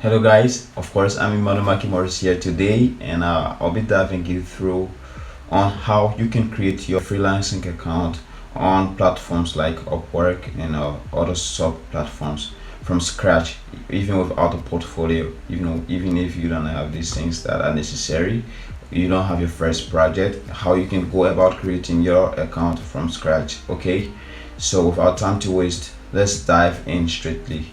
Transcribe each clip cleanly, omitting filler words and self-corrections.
Hello guys, of course I'm Emmanuel Morris here today, and I'll be diving you through on how you can create your freelancing account on platforms like Upwork and other sub platforms from scratch, even without a portfolio. Even if you don't have these things that are necessary, you don't have your first project, how you can go about creating your account from scratch. Okay, so without time to waste, let's dive in straightly.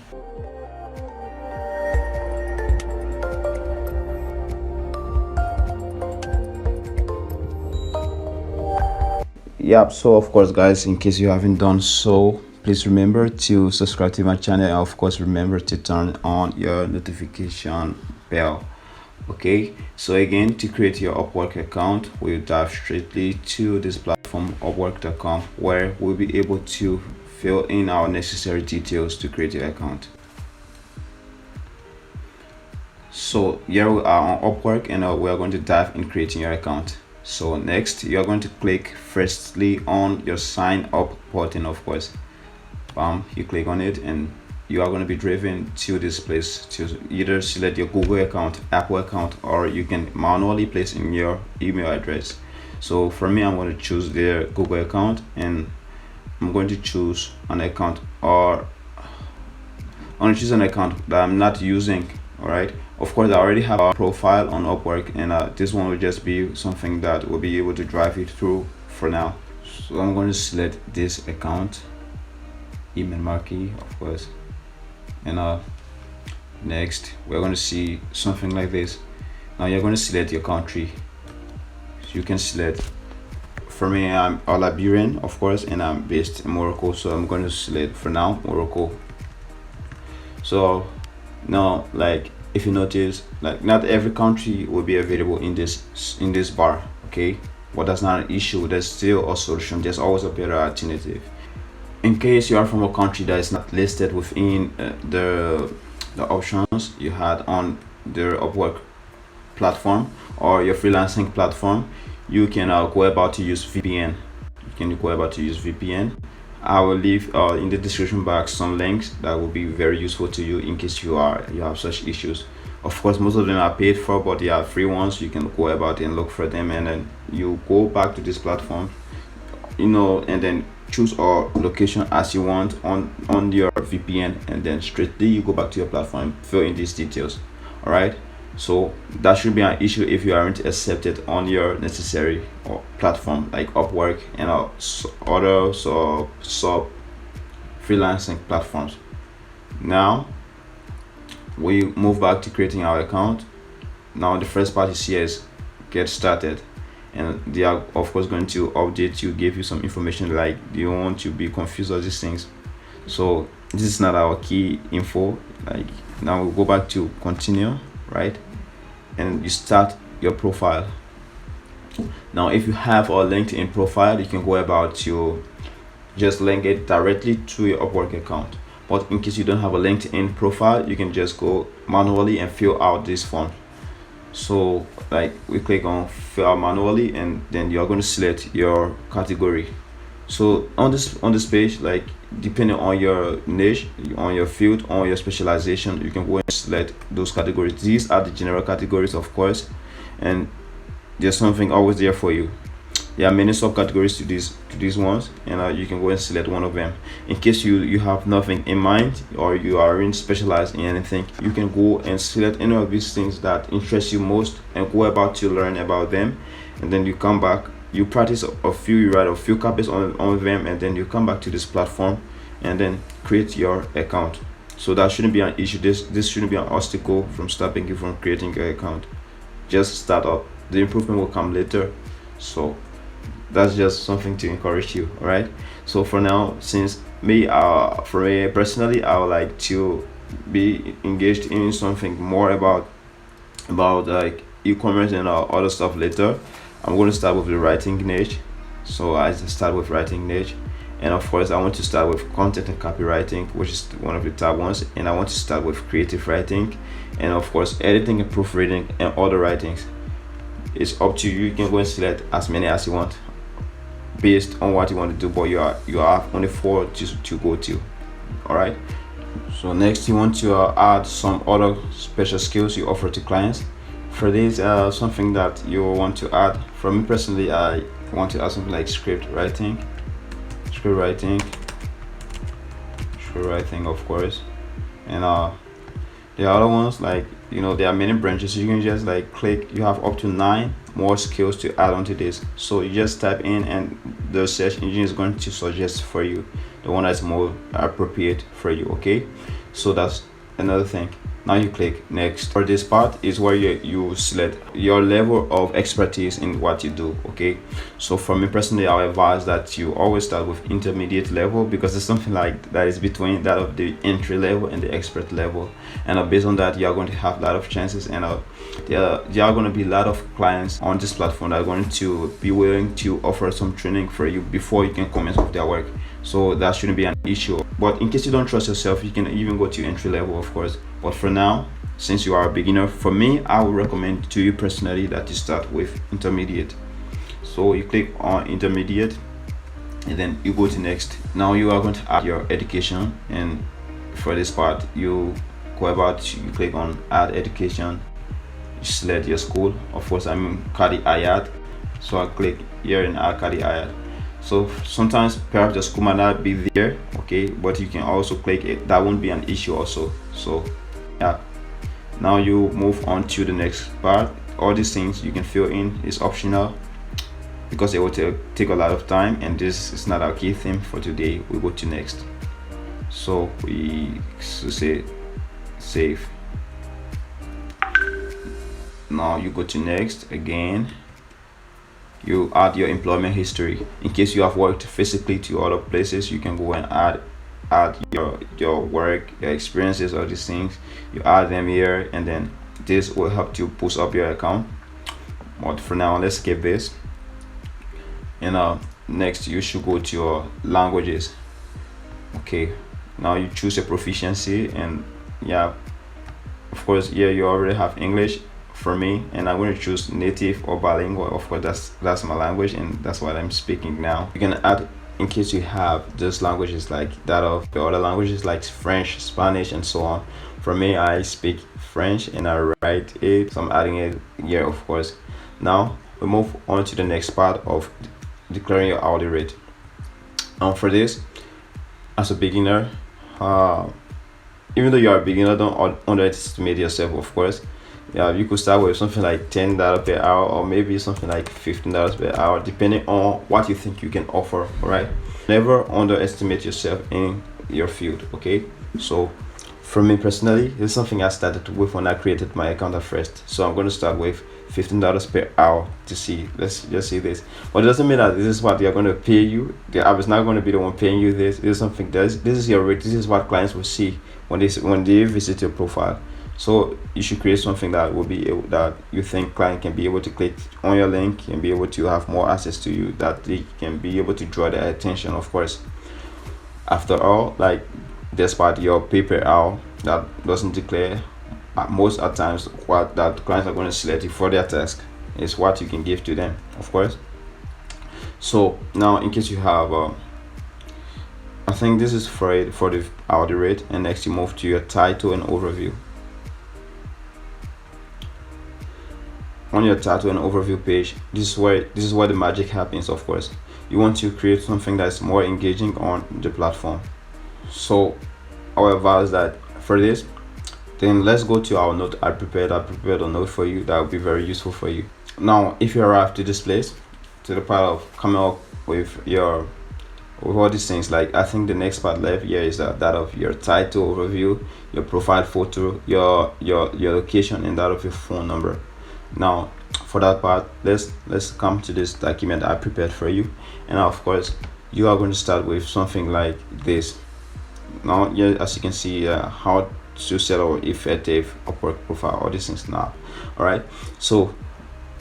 Yep, so of course guys, in case you haven't done so, please remember to subscribe to my channel, and of course remember to turn on your notification bell. Okay, so again, to create your Upwork account, we'll dive straightly to this platform, upwork.com, where we'll be able to fill in our necessary details to create your account. So here we are on Upwork, and we are going to dive in creating your account. So next, you are going to click firstly on your sign up button. Of course, you click on it and you are going to be driven to this place to either select your Google account, Apple account, or you can manually place in your email address. So for me, I'm going to choose the Google account, and I'm going to choose an account, or I'm going to choose an account that I'm not using. All right, of course I already have a profile on Upwork, and this one will just be something that will be able to drive it through for now. So I'm going to select this account, email marquee, of course, and next we're going to see something like this. Now you're going to select your country. So you can select, for me I'm a Liberian, of course, and I'm based in Morocco, so I'm going to select for now Morocco. So now, like, if you notice, like, not every country will be available in this bar. Okay, but that's not an issue. There's still a solution. There's always a better alternative. In case you are from a country that is not listed within the options you had on the Upwork platform or your freelancing platform, you can go about to use VPN. You can go about to use VPN. I will leave in the description box some links that will be very useful to you in case you have such issues. Of course, most of them are paid for, but they are free ones. You can go about and look for them, and then you go back to this platform, and then choose a location as you want on your VPN, and then straightly you go back to your platform, fill in these details. All right, so that should be an issue if you aren't accepted on your necessary platform like Upwork and other sub freelancing platforms. Now we move back to creating our account. Now the first part is here is get started, and they are of course going to update you, give you some information like you don't want to be confused or these things. So this is not our key info. Like, now we go back to continue, right, and you start your profile. Now if you have a LinkedIn profile, you can go about to just link it directly to your Upwork account. But in case you don't have a LinkedIn profile, you can just go manually and fill out this form. So like, we click on fill out manually, and then you're going to select your category. So on this page, like, depending on your niche, on your field, on your specialization, you can go and select those categories. These are the general categories, of course, and there's something always there for you. There are many subcategories to these ones, and you can go and select one of them. In case you have nothing in mind, or you aren't specialized in anything, you can go and select any of these things that interest you most and go about to learn about them. And then you come back, you practice a few, you write a few copies on them, and then you come back to this platform and then create your account. So that shouldn't be an issue. This shouldn't be an obstacle from stopping you from creating your account. Just start up. The improvement will come later. So that's just something to encourage you. All right, so for now, since for me personally, I would like to be engaged in something more about like e-commerce and other stuff later. I'm going to start with the writing niche. So I start with writing niche, and of course I want to start with content and copywriting, which is one of the top ones, and I want to start with creative writing, and of course editing and proofreading and other writings. It's up to you. You can go and select as many as you want based on what you want to do, but you have only 4 to go to. All right, So next, you want to add some other special skills you offer to clients. For this, something that you want to add. For me personally, I want to add something like script writing, of course. And the other ones, like, there are many branches. You can just like click. You have up to 9 more skills to add onto this. So you just type in, and the search engine is going to suggest for you the one that's more appropriate for you. Okay, so that's another thing. Now you click next. For this part is where you select your level of expertise in what you do. Okay, so for me personally, I advise that you always start with intermediate level, because it's something like that is between that of the entry level and the expert level. And based on that, you are going to have a lot of chances, and there are going to be a lot of clients on this platform that are going to be willing to offer some training for you before you can commence with their work. So that shouldn't be an issue. But in case you don't trust yourself, you can even go to entry level, of course. But for now, since you are a beginner, for me, I would recommend to you personally that you start with intermediate. So you click on intermediate, and then you go to next. Now you are going to add your education, and for this part, you click on add education. You select your school. Of course, I'm Kadi Ayat, so I click here and add Kadi Ayat. So sometimes perhaps the school might not be there, okay, but you can also click it. That won't be an issue also. So yeah, now you move on to the next part. All these things you can fill in, is optional because it will take a lot of time, and this is not our key theme for today. We go to next. So we say save. Now you go to next again. You add your employment history. In case you have worked physically to other places, you can go and add your work, your experiences, all these things. You add them here, and then this will help to boost up your account. But for now, let's skip this. And next, you should go to your languages. Okay, now you choose a proficiency, and yeah, of course, here you already have English for me, and I'm going to choose native or bilingual. Of course, that's my language, and that's what I'm speaking now. You can add, in case you have those languages like that of the other languages like French, Spanish, and so on. For me, I speak French and I write it, so I'm adding it here, of course. Now we move on to the next part of declaring your hourly rate. For this, as a beginner, even though you are a beginner, don't underestimate yourself, of course. Yeah, you could start with something like $10 per hour, or maybe something like $15 per hour, depending on what you think you can offer. All right, never underestimate yourself in your field. Okay, so for me personally, this is something I started with when I created my account at first. So I'm going to start with $15 per hour to see. Let's just see this. But it doesn't mean that this is what they are going to pay you. I was not going to be the one paying you this. This is something this is your rate. This is what clients will see when they visit your profile. So you should create something that will be able, that you think client can be able to click on your link and be able to have more access to you, that they can be able to draw their attention, of course. After all, like this part, your pay per hour, that doesn't declare most at times what that clients are going to select you for their task is what you can give to them, of course. So now, in case you have I think this is for the hourly rate, and next you move to your title and overview. On your title and overview page, this is where the magic happens, of course. You want to create something that's more engaging on the platform. So I will advise that for this, then let's go to our note. I prepared a note for you that will be very useful for you. Now, if you arrive to this place, to the part of coming up with all these things, like I think the next part left here is that of your title overview, your profile photo, your location, and that of your phone number. Now for that part, let's come to this document I prepared for you, and of course you are going to start with something like this. Now here, as you can see, how to set up effective Upwork profile, all these things now. All right, so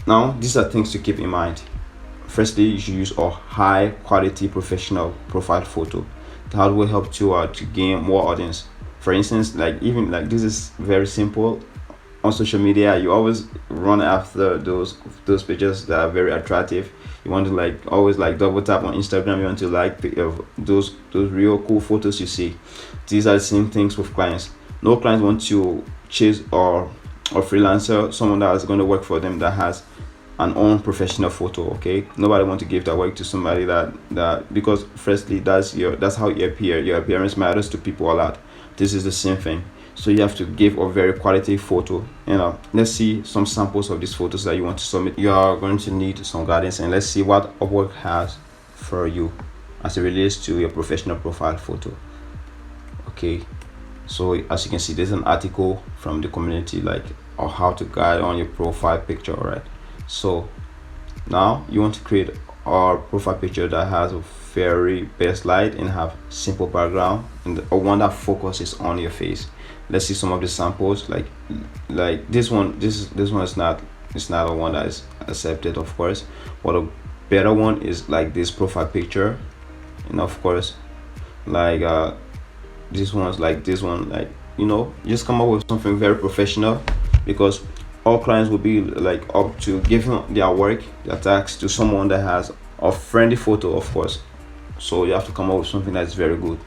now these are things to keep in mind. Firstly, you should use a high quality professional profile photo. That will help to gain more audience. For instance, like even like this is very simple. on social media, you always run after those pictures that are very attractive. You want to like always like double tap on Instagram. You want to like those real cool photos you see. These are the same things with clients. No clients want to chase or freelancer, someone that is going to work for them that has an own professional photo. Okay, nobody want to give that work to somebody that because firstly that's how you appear. Your appearance matters to people a lot. This is the same thing. So you have to give a very quality photo. Let's see some samples of these photos that you want to submit. You are going to need some guidance, and let's see what Upwork has for you as it relates to your professional profile photo. Okay, so as you can see, there's an article from the community like on how to guide on your profile picture. All right, so now you want to create a profile picture that has a very best light and have simple background and a one that focuses on your face. Let's see some of the samples. Like this one, this one is not, it's not a one that is accepted, of course, but a better one is like this profile picture. And of course, like this one's like this one, like, just come up with something very professional, because all clients will be like up to giving their work, their tasks to someone that has a friendly photo, of course. So you have to come up with something that's very good.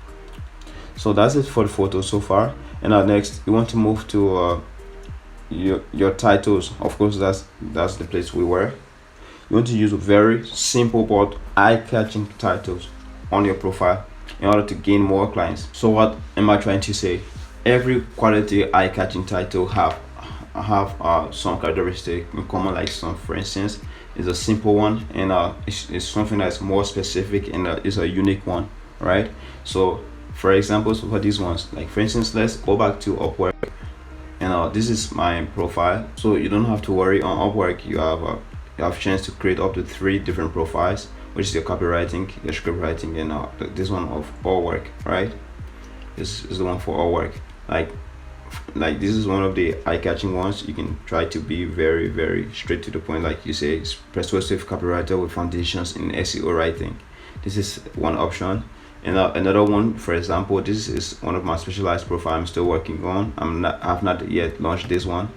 So that's it for the photo so far. And now next you want to move to your titles. Of course, that's the place we were. You want to use very simple but eye-catching titles on your profile in order to gain more clients. So what am I trying to say? Every quality eye-catching title have some characteristic in common. Like some, for instance, is a simple one, and it's something that's more specific and is a unique one, right? So for examples for these ones, like for instance, let's go back to Upwork, and this is my profile. So you don't have to worry. On Upwork you have chance to create up to 3 different profiles, which is your copywriting, your script writing, and this one of all work, right? This is the one for all work. Like this is one of the eye-catching ones. You can try to be very, very straight to the point, like you say, persuasive copywriter with foundations in SEO writing. This is one option. And another one, for example, this is one of my specialized profile I'm still working on. I've not yet launched this one,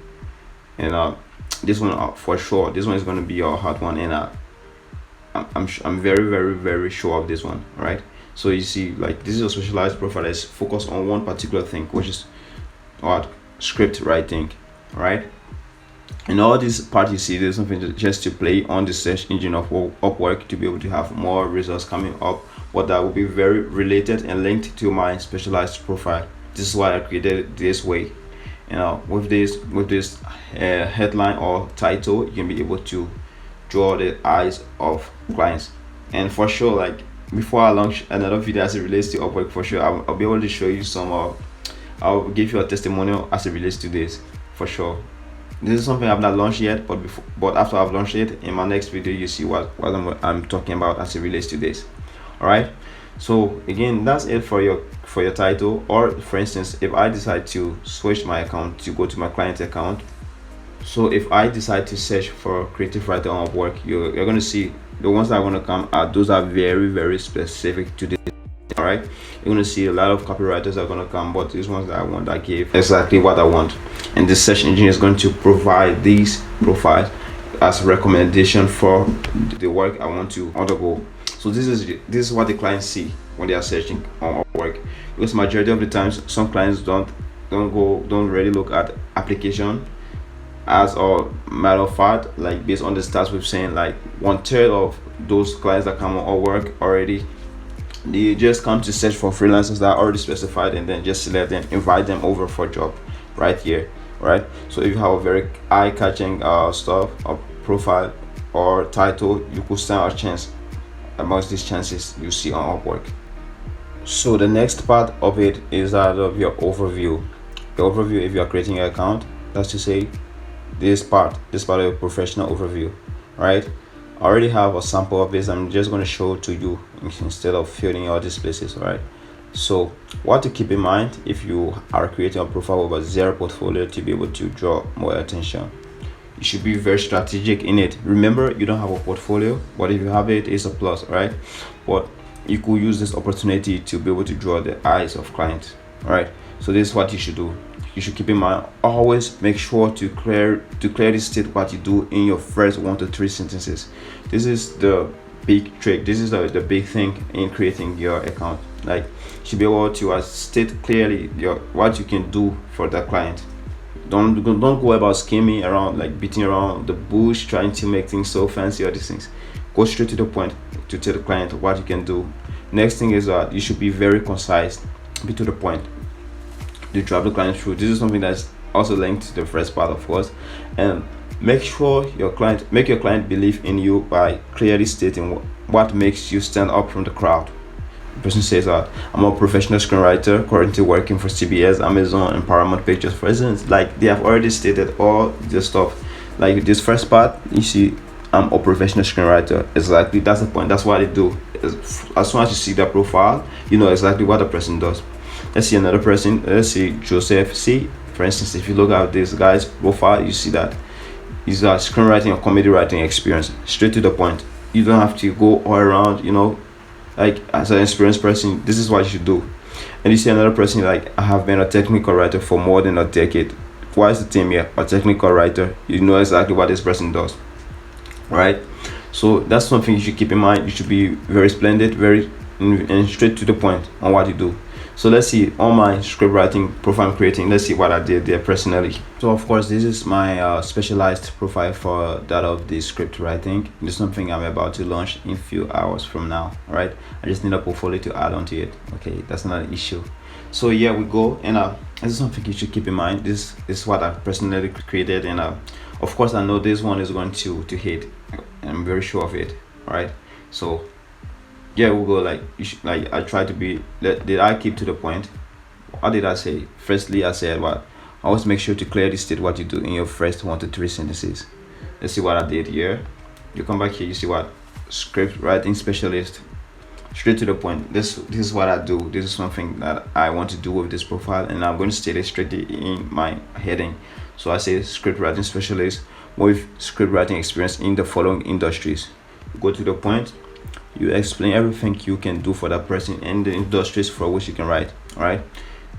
and this one for sure, this one is going to be a hot one, and I'm very, very, very sure of this one, right? So you see, like, this is a specialized profile that's focused on one particular thing, which is what, script writing, right? And all this part you see, there's something just to play on the search engine of Upwork to be able to have more results coming up, but that will be very related and linked to my specialized profile. This is why I created it this way. With this headline or title, you can be able to draw the eyes of clients. And for sure, like, before I launch another video as it relates to Upwork, for sure I'll be able to show you some I'll give you a testimonial as it relates to this, for sure. This is something I've not launched yet, but after I've launched it, in my next video you see what I'm talking about as it relates to this. All right, so again, that's it for your title. Or for instance, if I decide to switch my account to go to my client account, so if I decide to search for creative writer on Upwork, you're going to see the ones that are going to come are those are very, very specific to this. All right, you're going to see a lot of copywriters are going to come, but these ones that I want, I gave exactly what I want, and this search engine is going to provide these profiles as recommendation for the work I want to undergo. So this is what the clients see when they are searching on Upwork, because majority of the times some clients don't really look at application. As a matter of fact, like based on the stats we've seen, like 1/3 of those clients that come on Upwork already, they just come to search for freelancers that are already specified, and then just select them, invite them over for a job right here, right? So if you have a very eye-catching stuff, a profile or title, you could stand a chance amongst these chances you see on Upwork. So the next part of it is that of your overview. The overview, if you are creating an account, that's to say this part of your professional overview, right? I already have a sample of this. I'm just going to show it to you instead of filling all these places, right? So what to keep in mind if you are creating a profile with a 0 portfolio to be able to draw more attention. You should be very strategic in it. Remember, you don't have a portfolio, but if you have it, it's a plus, right? But you could use this opportunity to be able to draw the eyes of clients, right? So this is what you should do. you should keep in mind, always make sure to clearly state what you do in your first 1 to 3 sentences. This is the big trick. This is the big thing in creating your account. Like, you should be able to state clearly what you can do for the client. Don't go about scheming around, like beating around the bush, trying to make things so fancy or these things. Go straight to the point to tell the client what you can do. Next thing is that you should be very concise, be to the point. To drive the client through. This is something that's also linked to the first part, of course. And make your client believe in you by clearly stating what makes you stand up from the crowd. The person says that I'm a professional screenwriter currently working for CBS, Amazon, and Paramount Pictures, for instance. Like, they have already stated all this stuff. Like this first part, you see, I'm a professional screenwriter. Exactly, that's the point. That's what they do. As soon as you see their profile, you know exactly what the person does. Let's see another person. Let's see Joseph C. For instance, if you look at this guy's profile, you see that he's a screenwriting or comedy writing experience. Straight to the point. You don't have to go all around, like, as an experienced person, this is what you should do. And you see another person, like, I have been a technical writer for more than a decade. Why is the theme here? A technical writer. You know exactly what this person does, right? So that's something you should keep in mind. You should be very splendid, very and straight to the point on what you do. So let's see, on my script writing profile I'm creating, let's see what I did there personally. So of course, this is my specialized profile for that of the script writing. This is something I'm about to launch in a few hours from now. All right, I just need a portfolio to add on to it. Okay, that's not an issue. So yeah, we go, and this is something you should keep in mind. This is what I personally created, and of course I know this one is going to hit. I'm very sure of it. All right, so yeah, we'll go like I try to be. Did I keep to the point? What did I say? Firstly, I said what? Always make sure to clearly state what you do in your first 1 to 3 sentences. Let's see what I did here. You come back here, you see what? Script writing specialist. Straight to the point. This is what I do. This is something that I want to do with this profile, and I'm going to state it straight in my heading. So I say script writing specialist with script writing experience in the following industries. Go to the point. You explain everything you can do for that person and the industries for which you can write. All right,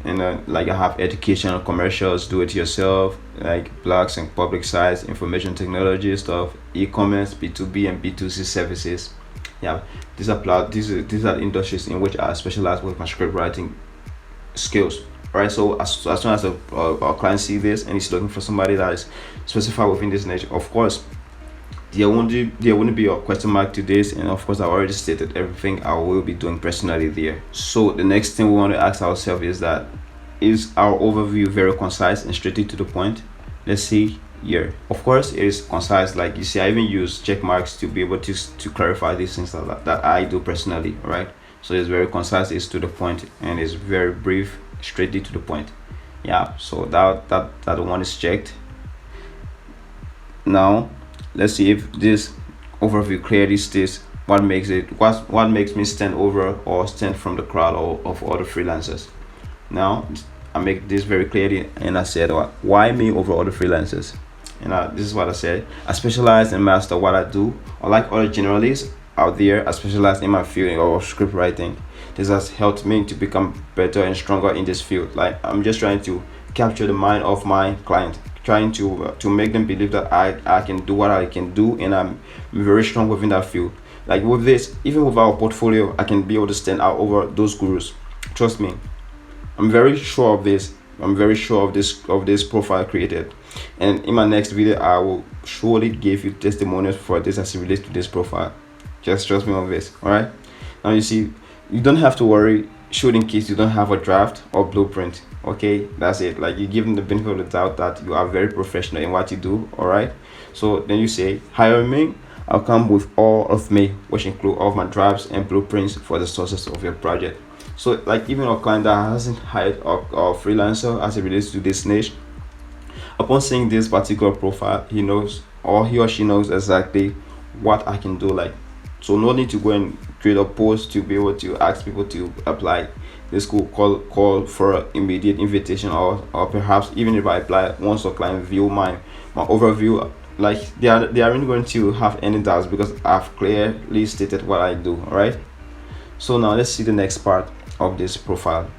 and like I have educational, commercials, do it yourself, like blogs and public sites, information technology stuff, e-commerce, B2B and B2C services. Yeah, these are industries in which I specialize with my script writing skills. All right, so as soon as a client sees this and he's looking for somebody that is specified within this niche, of course there wouldn't be a question mark to this, and of course I already stated everything I will be doing personally there. So the next thing we want to ask ourselves is that, is our overview very concise and straight to the point? Let's see here. Of course it is concise. Like you see, I even use check marks to be able to clarify these things that I do personally. All right, so it's very concise, it's to the point, and it's very brief, straight to the point. Yeah, so that one is checked. Now let's see if this overview clearly states what makes me stand over or stand from the crowd of other freelancers. Now I make this very clearly, and I said why me over other freelancers. And this is what I said: I specialize and master what I do. Unlike other generalists out there, I specialize in my field of script writing. This has helped me to become better and stronger in this field. Like, I'm just trying to capture the mind of my client, trying to make them believe that I can do what I can do, and I'm very strong within that field. Like with this, even with our portfolio, I can be able to stand out over those gurus. Trust me, I'm very sure of this. I'm very sure of this profile created, and in my next video I will surely give you testimonials for this as it relates to this profile. Just trust me on this. All right, now you see, you don't have to worry should in case you don't have a draft or blueprint. Okay, that's it. Like, you give them the benefit of the doubt that you are very professional in what you do. All right, so then you say hire me, I'll come with all of me, which include all of my drafts and blueprints for the sources of your project. So like, even a client that hasn't hired a freelancer as it relates to this niche, upon seeing this particular profile, he knows, or he or she knows exactly what I can do. Like, so no need to go and create a post to be able to ask people to apply. This could call for immediate invitation, or perhaps even if I apply, once a client view my overview, like they aren't going to have any doubts because I've clearly stated what I do. All right, so now let's see the next part of this profile.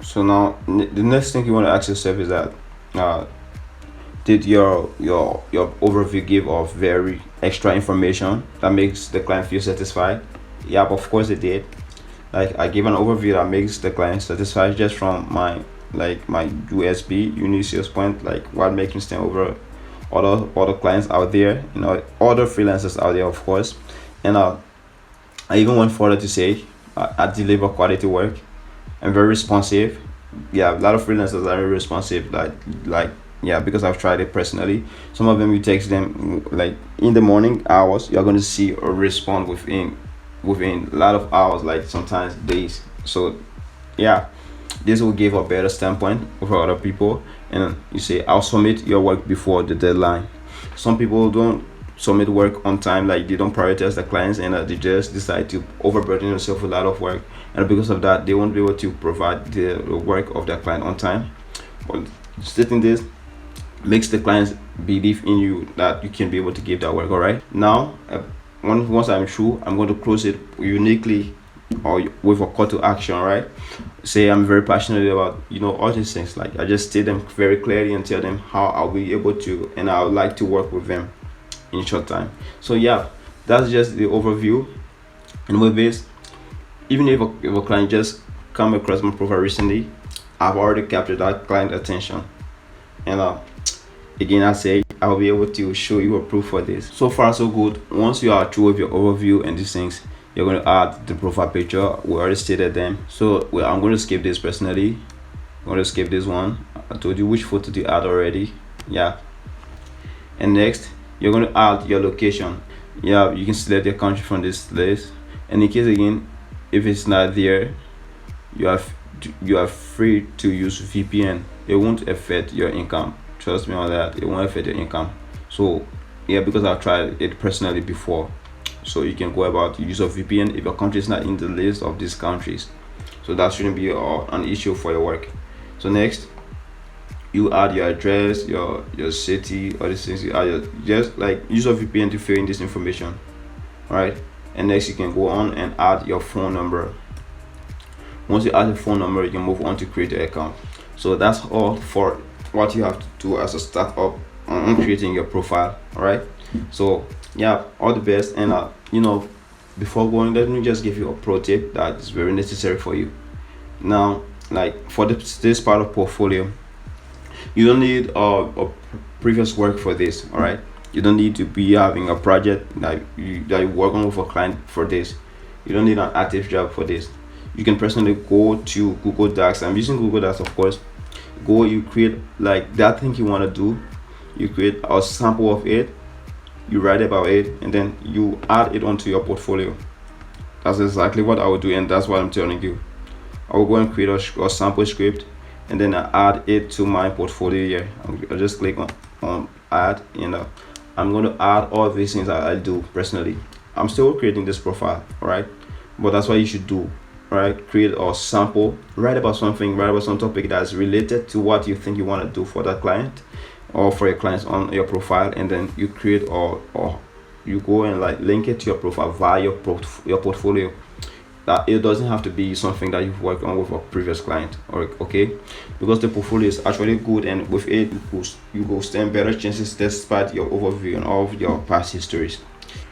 So now the next thing you want to ask yourself is that, uh, did your overview give of very extra information that makes the client feel satisfied? Yep, of course it did. Like, I give an overview that makes the client satisfied just from my USB unique sales point, like what making stand over other clients out there, other freelancers out there, of course. And I even went further to say, I deliver quality work. I'm very responsive. Yeah, a lot of freelancers are very responsive. Like yeah, because I've tried it personally. Some of them, you text them like in the morning hours, you're going to see or respond within a lot of hours, like sometimes days. So yeah, this will give a better standpoint for other people. And you say, I'll submit your work before the deadline. Some people don't submit work on time, like they don't prioritize the clients, and they just decide to overburden themselves with a lot of work, and because of that they won't be able to provide the work of their client on time. But stating this makes the clients believe in you that you can be able to give that work. All right, now once I'm sure, I'm going to close it uniquely or with a call to action. All right, say I'm very passionate about all these things. Like, I just state them very clearly and tell them how I'll be able to, and I would like to work with them in short time. So yeah, that's just the overview. And with this, even if a client just come across my profile recently, I've already captured that client attention. And again, I say I'll be able to show you a proof for this. So far so good. Once you are through with your overview and these things, you're going to add the profile picture. We already stated them. So I'm going to skip this personally. I'm going to skip this one. I told you which photo to add already. Yeah. And next, you're going to add your location. Yeah, you can select your country from this list. And in case, again, if it's not there, you are free to use VPN. It won't affect your income. Trust me on that. It won't affect your income. So yeah, because I've tried it personally before. So you can go about use of VPN if your country is not in the list of these countries. So that shouldn't be an issue for your work. So next, you add your address, your city, all these things. You add just like use of VPN to fill in this information. All right, and next you can go on and add your phone number. Once you add the phone number, you can move on to create your account. So that's all for what you have to do as a startup on creating your profile. All right, so yeah, all the best. And before going, let me just give you a pro tip that is very necessary for you. Now, like for this part of portfolio, you don't need a previous work for this. All right, you don't need to be having a project that you're working with a client for this. You don't need an active job for this. You can personally go to Google Docs. I'm using Google Docs, of course. You create like that thing you want to do. You create a sample of it, you write about it, and then you add it onto your portfolio. That's exactly what I would do, and that's what I'm telling you. I will go and create a sample script, and then I add it to my portfolio here. I'll just click on add, and I'm going to add all these things that I do personally. I'm still creating this profile, all right? But that's what you should do. Right, create a sample, write about some topic that's related to what you think you want to do for that client or for your clients on your profile, and then you create or you go and like link it to your profile via your portfolio. That it doesn't have to be something that you've worked on with a previous client, or okay, because the portfolio is actually good, and with it you will stand better chances despite your overview and all of your past histories.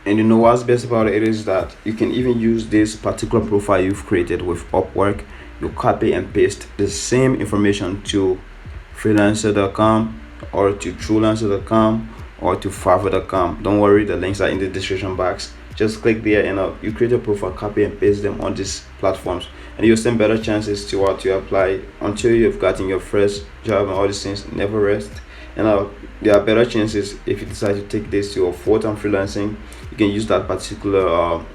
And you know what's best about it is that you can even use this particular profile you've created with Upwork. You copy and paste the same information to freelancer.com or to truelancer.com or to fiverr.com. Don't worry, the links are in the description box. Just click there and you create a profile, copy and paste them on these platforms, and you'll stand better chances to apply until you've gotten your first job and all these things. Never rest. And there are better chances if you decide to take this to your full-time freelancing. You can use that particular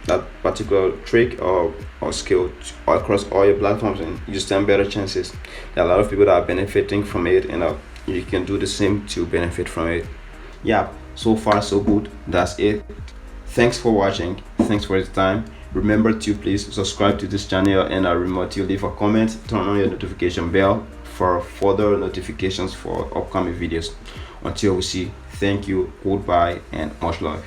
trick or skill across all your platforms, and you stand better chances. There are a lot of people that are benefiting from it, and you can do the same to benefit from it. Yeah, so far so good. That's it. Thanks for watching. Thanks for your time. Remember to please subscribe to this channel, and remember to leave a comment, turn on your notification bell for further notifications for upcoming videos. Until we see, thank you, goodbye, and much love.